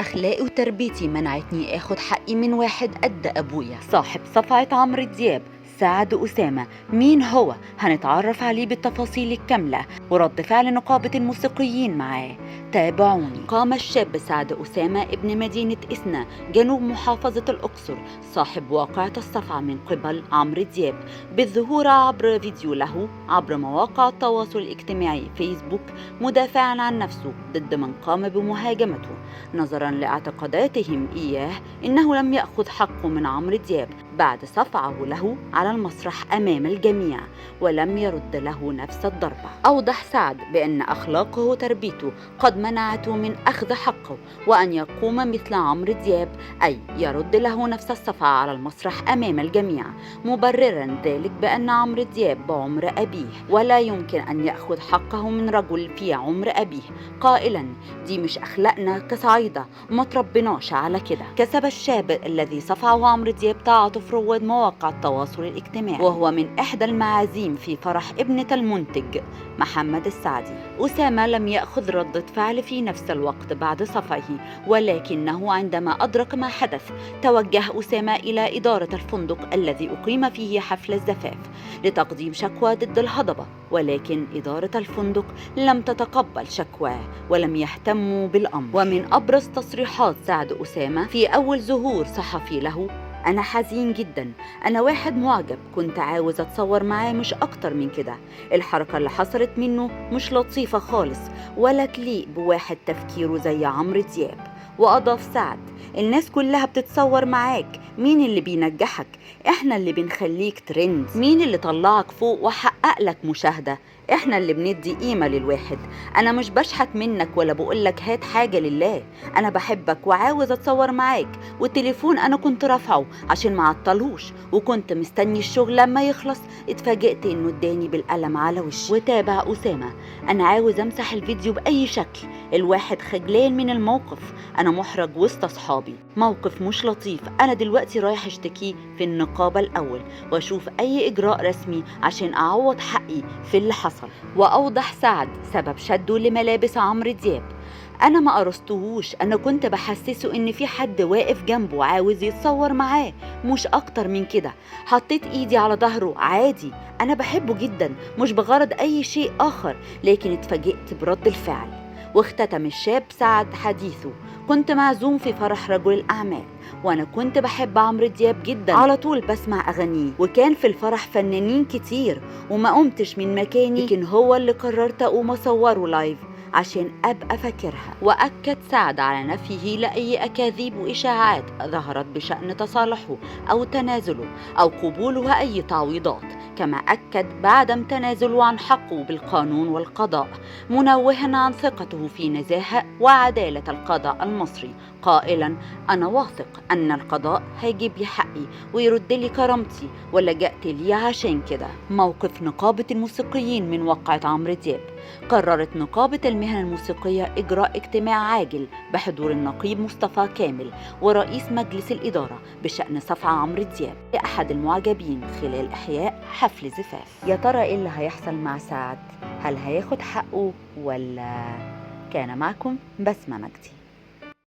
أخلاقي وتربيتي منعتني آخد حقي من واحد قد أبويا. صاحب صفعة عمرو دياب سعد أسامة، مين هو؟ هنتعرف عليه بالتفاصيل الكاملة ورد فعل نقابة الموسيقيين معاه. تابعوني. قام الشاب سعد أسامة ابن مدينة إسنا جنوب محافظة الأقصر صاحب واقعة الصفعة من قبل عمرو دياب بالظهور عبر فيديو له عبر مواقع التواصل الاجتماعي فيسبوك مدافعا عن نفسه ضد من قام بمهاجمته نظرا لاعتقاداتهم إياه إنه لم يأخذ حقه من عمرو دياب بعد صفعه له على المسرح أمام الجميع ولم يرد له نفس الضربة. أوضح سعد بأن أخلاقه وتربيته قد منعته من أخذ حقه وأن يقوم مثل عمرو دياب أي يرد له نفس الصفعة على المسرح أمام الجميع، مبررا ذلك بأن عمرو دياب بعمر أبيه ولا يمكن أن يأخذ حقه من رجل في عمر أبيه، قائلا دي مش أخلاقنا كصعيدة وما تربناش على كده. كسب الشاب الذي صفعه عمرو دياب تعاطف رواد مواقع التواصل الاجتماعي وهو من إحدى المعازيم في فرح ابنة المنتج محمد السعدي. أسامة لم يأخذ ردة فعل في نفس الوقت بعد صفعه، ولكنه عندما أدرك ما حدث توجه أسامة إلى إدارة الفندق الذي أقيم فيه حفل الزفاف لتقديم شكوى ضد الهضبة، ولكن إدارة الفندق لم تتقبل شكواه ولم يهتموا بالأمر. ومن أبرز تصريحات سعد أسامة في أول ظهور صحفي له: أنا حزين جدا، أنا واحد معجب، كنت عاوز أتصور معاه مش أكتر من كده، الحركة اللي حصلت منه مش لطيفة خالص ولا تليق بواحد تفكيره زي عمرو دياب. وأضاف سعد: الناس كلها بتتصور معاك، مين اللي بينجحك؟ إحنا اللي بنخليك ترند، مين اللي طلعك فوق وحقق لك مشاهدة؟ إحنا اللي بندي قيمة للواحد. أنا مش بشحت منك ولا بقولك هات حاجة لله، أنا بحبك وعاوز أتصور معاك، والتليفون أنا كنت رافعه عشان معطلهوش وكنت مستني الشغل لما يخلص، اتفاجئت إنه اداني بالقلم على وشي. وتابع أسامة: أنا عاوز أمسح الفيديو بأي شكل، الواحد خجلان من الموقف، أنا محرج وسط أصحابي، موقف مش لطيف، أنا دلوقتي رايح اشتكيه في النقابة الأول وأشوف أي إجراء رسمي عشان أعوض حقي في اللي حصل. وأوضح سعد سبب شده لملابس عمرو دياب: أنا ما قرصتهوش، أنا كنت بحسسه إن في حد واقف جنبه عاوز يتصور معاه مش أكتر من كده، حطيت إيدي على ظهره عادي، أنا بحبه جدا مش بغرض أي شيء آخر، لكن اتفاجئت برد الفعل. واختتم الشاب سعد حديثه: كنت معزوم في فرح رجل الأعمال وأنا كنت بحب عمرو دياب جدا، على طول بسمع أغانيه، وكان في الفرح فنانين كتير وما قمتش من مكاني، لكن هو اللي قررت أقوم أصوره لايف عشان أبقى فاكرها. وأكد سعد على نفيه لأي أكاذيب وإشاعات ظهرت بشأن تصالحه أو تنازله أو قبوله أي تعويضات، كما أكد بعدم تنازله عن حقه بالقانون والقضاء، منوها عن ثقته في نزاهة وعدالة القضاء المصري، قائلا: أنا واثق أن القضاء هيجيب لي حقي ويرد لي كرامتي ولجأت لي عشان كده. موقف نقابة الموسيقيين من وقعة عمرو دياب: قررت نقابة المهن الموسيقية إجراء اجتماع عاجل بحضور النقيب مصطفى كامل ورئيس مجلس الإدارة بشأن صفعة عمرو دياب لأحد المعجبين خلال إحياء حفل زفاف. يا ترى إيه اللي هيحصل مع سعد؟ هل هياخد حقه ولا؟ كان معكم بسمة مجدي.